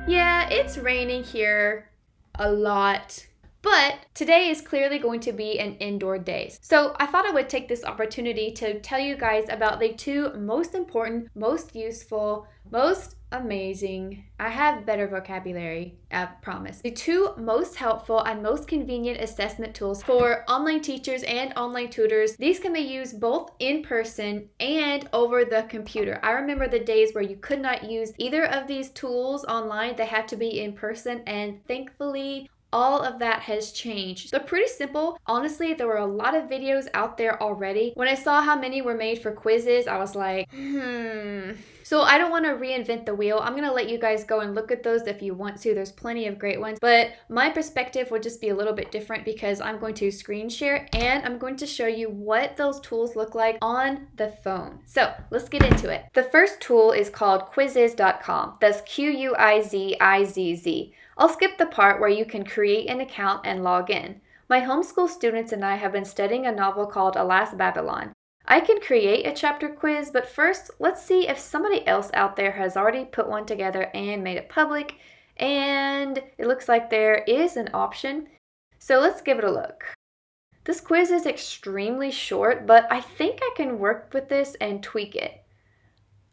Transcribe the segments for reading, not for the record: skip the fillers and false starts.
Yeah, it's raining here a lot. But today is clearly going to be an indoor day. So I thought I would take this opportunity to tell you guys about the two most important, most useful, most amazing, I have better vocabulary, I promise. The two most helpful and most convenient assessment tools for online teachers and online tutors. These can be used both in person and over the computer. I remember the days where you could not use either of these tools online. They had to be in person, and thankfully, all of that has changed. They're pretty simple. Honestly, there were a lot of videos out there already. When I saw how many were made for Quizizz, I was like, So I don't want to reinvent the wheel. I'm going to let you guys go and look at those if you want to. There's plenty of great ones. But my perspective will just be a little bit different because I'm going to screen share and I'm going to show you what those tools look like on the phone. So let's get into it. The first tool is called Quizizz.com. That's Quizizz. I'll skip the part where you can create an account and log in. My homeschool students and I have been studying a novel called Alas Babylon. I can create a chapter quiz, but first, let's see if somebody else out there has already put one together and made it public, and it looks like there is an option. So let's give it a look. This quiz is extremely short, but I think I can work with this and tweak it.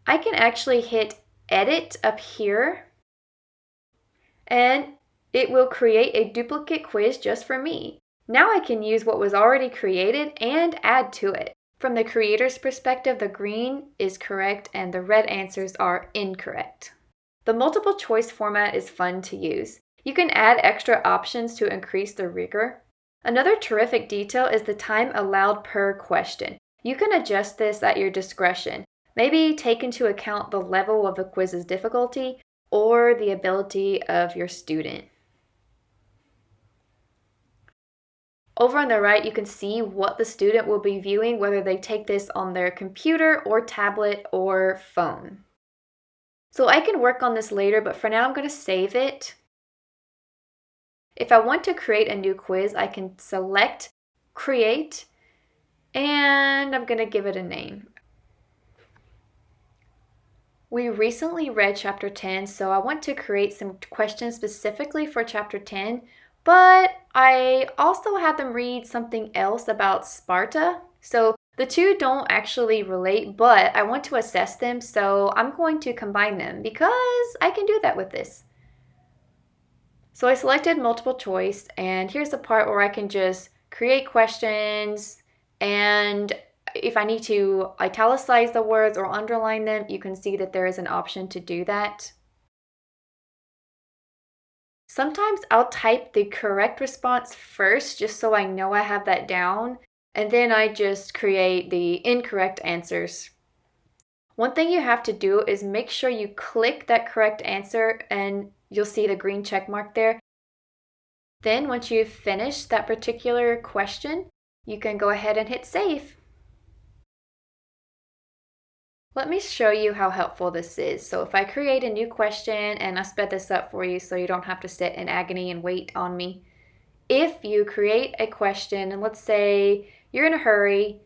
I can actually hit edit up here, and it will create a duplicate quiz just for me. Now I can use what was already created and add to it. From the creator's perspective, the green is correct and the red answers are incorrect. The multiple choice format is fun to use. You can add extra options to increase the rigor. Another terrific detail is the time allowed per question. You can adjust this at your discretion. Maybe take into account the level of the quiz's difficulty or the ability of your student. Over on the right, you can see what the student will be viewing, whether they take this on their computer or tablet or phone. So I can work on this later, but for now I'm going to save it. If I want to create a new quiz, I can select Create, and I'm going to give it a name. We recently read Chapter 10, so I want to create some questions specifically for Chapter 10. But I also had them read something else about Sparta. So the two don't actually relate, but I want to assess them, so I'm going to combine them because I can do that with this. So I selected multiple choice, and here's the part where I can just create questions, and if I need to italicize the words or underline them, you can see that there is an option to do that. Sometimes I'll type the correct response first just so I know I have that down, and then I just create the incorrect answers. One thing you have to do is make sure you click that correct answer and you'll see the green check mark there. Then once you've finished that particular question, you can go ahead and hit save. Let me show you how helpful this is. So if I create a new question, and I sped this up for you so you don't have to sit in agony and wait on me. If you create a question, and let's say you're in a hurry,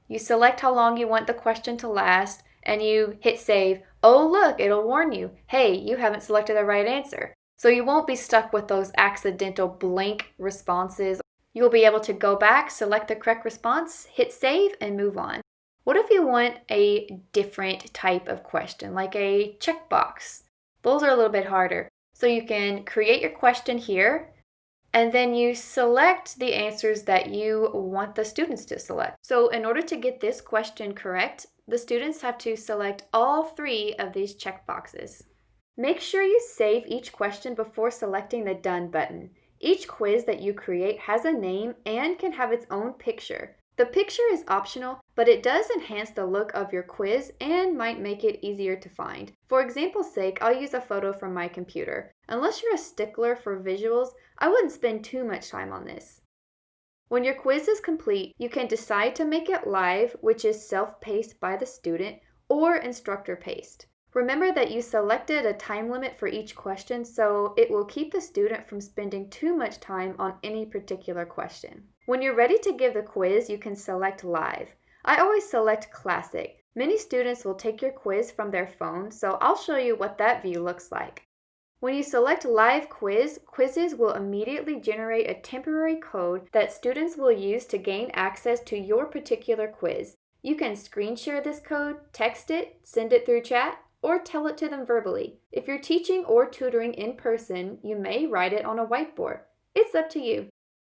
you select how long you want the question to last, and you hit save. Oh look, it'll warn you, hey, you haven't selected the right answer. So you won't be stuck with those accidental blank responses. You'll be able to go back, select the correct response, hit save, and move on. What if you want a different type of question, like a checkbox? Those are a little bit harder. So you can create your question here, and then you select the answers that you want the students to select. So in order to get this question correct, the students have to select all three of these checkboxes. Make sure you save each question before selecting the Done button. Each quiz that you create has a name and can have its own picture. The picture is optional, but it does enhance the look of your quiz and might make it easier to find. For example's sake, I'll use a photo from my computer. Unless you're a stickler for visuals, I wouldn't spend too much time on this. When your quiz is complete, you can decide to make it live, which is self-paced by the student, or instructor-paced. Remember that you selected a time limit for each question, so it will keep the student from spending too much time on any particular question. When you're ready to give the quiz, you can select live. I always select classic. Many students will take your quiz from their phone, so I'll show you what that view looks like. When you select Live Quiz, Quizizz will immediately generate a temporary code that students will use to gain access to your particular quiz. You can screen share this code, text it, send it through chat, or tell it to them verbally. If you're teaching or tutoring in person, you may write it on a whiteboard. It's up to you.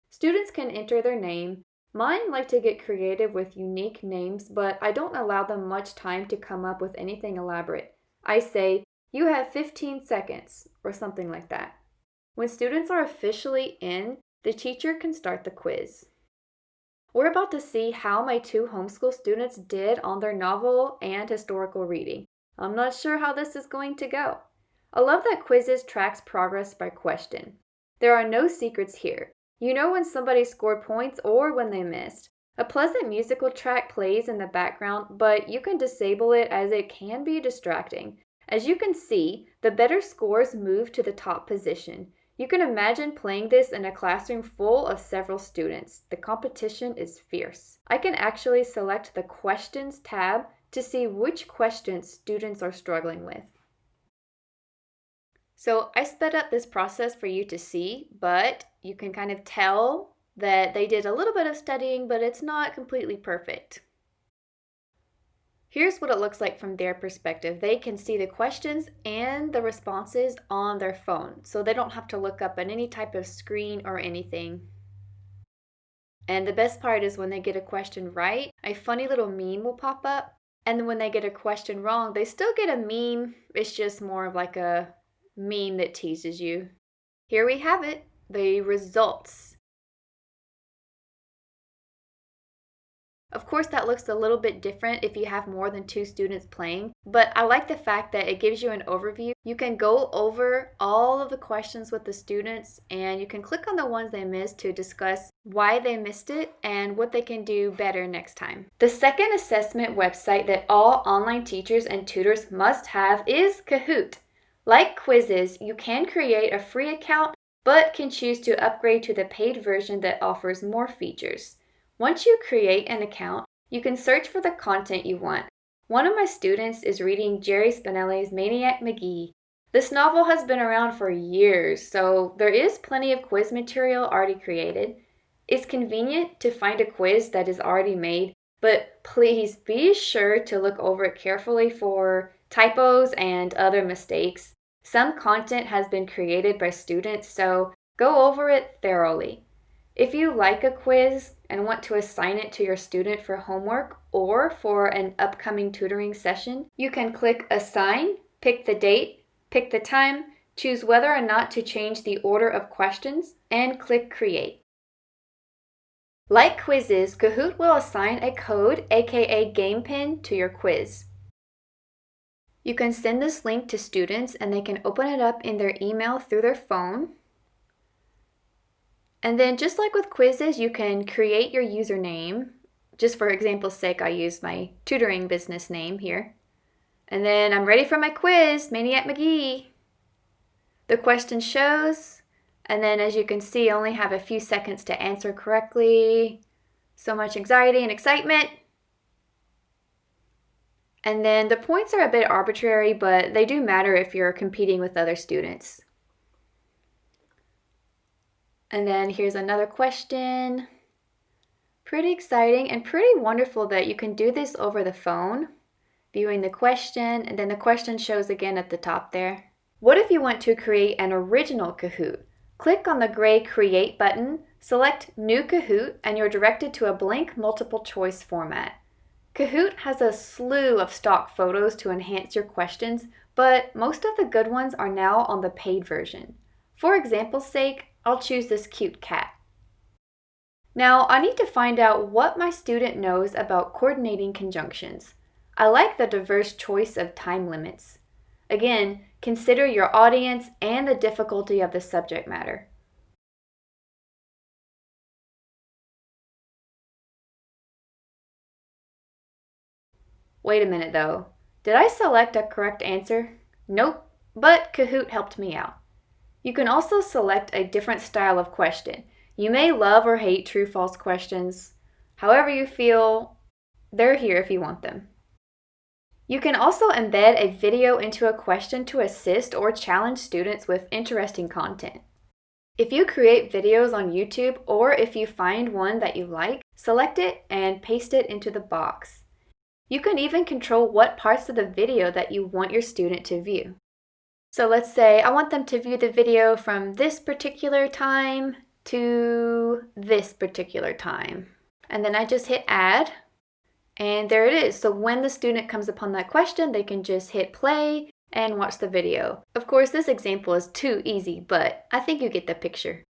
Students can enter their name. Mine like to get creative with unique names, but I don't allow them much time to come up with anything elaborate. I say, "You have 15 seconds," or something like that. When students are officially in, the teacher can start the quiz. We're about to see how my two homeschool students did on their novel and historical reading. I'm not sure how this is going to go. I love that Quizizz tracks progress by question. There are no secrets here. You know when somebody scored points or when they missed. A pleasant musical track plays in the background, but you can disable it as it can be distracting. As you can see, the better scores move to the top position. You can imagine playing this in a classroom full of several students. The competition is fierce. I can actually select the Questions tab to see which questions students are struggling with. So I sped up this process for you to see, but you can kind of tell that they did a little bit of studying, but it's not completely perfect. Here's what it looks like from their perspective. They can see the questions and the responses on their phone, so they don't have to look up at any type of screen or anything. And the best part is when they get a question right, a funny little meme will pop up. And then when they get a question wrong, they still get a meme. It's just more of like a meme that teases you. Here we have it, the results. Of course, that looks a little bit different if you have more than 2 students playing, but I like the fact that it gives you an overview. You can go over all of the questions with the students, and you can click on the ones they missed to discuss why they missed it and what they can do better next time. The second assessment website that all online teachers and tutors must have is Kahoot. Like Quizizz, you can create a free account, but can choose to upgrade to the paid version that offers more features. Once you create an account, you can search for the content you want. One of my students is reading Jerry Spinelli's Maniac McGee. This novel has been around for years, so there is plenty of quiz material already created. It's convenient to find a quiz that is already made, but please be sure to look over it carefully for typos and other mistakes. Some content has been created by students, so go over it thoroughly. If you like a quiz and want to assign it to your student for homework or for an upcoming tutoring session, you can click Assign, pick the date, pick the time, choose whether or not to change the order of questions, and click Create. Like Quizizz, Kahoot will assign a code, aka game pin, to your quiz. You can send this link to students and they can open it up in their email through their phone. And then just like with Quizizz, you can create your username. Just for example's sake, I use my tutoring business name here. And then I'm ready for my quiz, Maniac McGee. The question shows, and then as you can see, I only have a few seconds to answer correctly. So much anxiety and excitement. And then the points are a bit arbitrary, but they do matter if you're competing with other students. And then here's another question. Pretty exciting and pretty wonderful that you can do this over the phone, viewing the question, and then the question shows again at the top there. What if you want to create an original Kahoot? Click on the gray Create button, select New Kahoot, and you're directed to a blank multiple choice format. Kahoot has a slew of stock photos to enhance your questions, but most of the good ones are now on the paid version. For example's sake, I'll choose this cute cat. Now, I need to find out what my student knows about coordinating conjunctions. I like the diverse choice of time limits. Again, consider your audience and the difficulty of the subject matter. Wait a minute though. Did I select a correct answer? Nope, but Kahoot helped me out. You can also select a different style of question. You may love or hate true-false questions. However you feel, they're here if you want them. You can also embed a video into a question to assist or challenge students with interesting content. If you create videos on YouTube or if you find one that you like, select it and paste it into the box. You can even control what parts of the video that you want your student to view. So let's say I want them to view the video from this particular time to this particular time. And then I just hit add. And there it is. So when the student comes upon that question, they can just hit play and watch the video. Of course, this example is too easy, but I think you get the picture.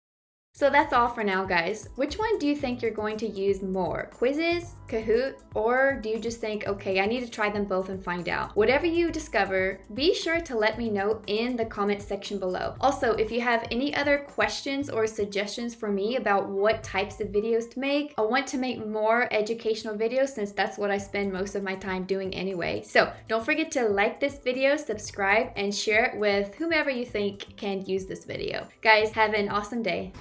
So that's all for now, guys. Which one do you think you're going to use more? Quizizz, Kahoot, or do you just think, okay, I need to try them both and find out? Whatever you discover, be sure to let me know in the comment section below. Also, if you have any other questions or suggestions for me about what types of videos to make, I want to make more educational videos since that's what I spend most of my time doing anyway. So don't forget to like this video, subscribe, and share it with whomever you think can use this video. Guys, have an awesome day.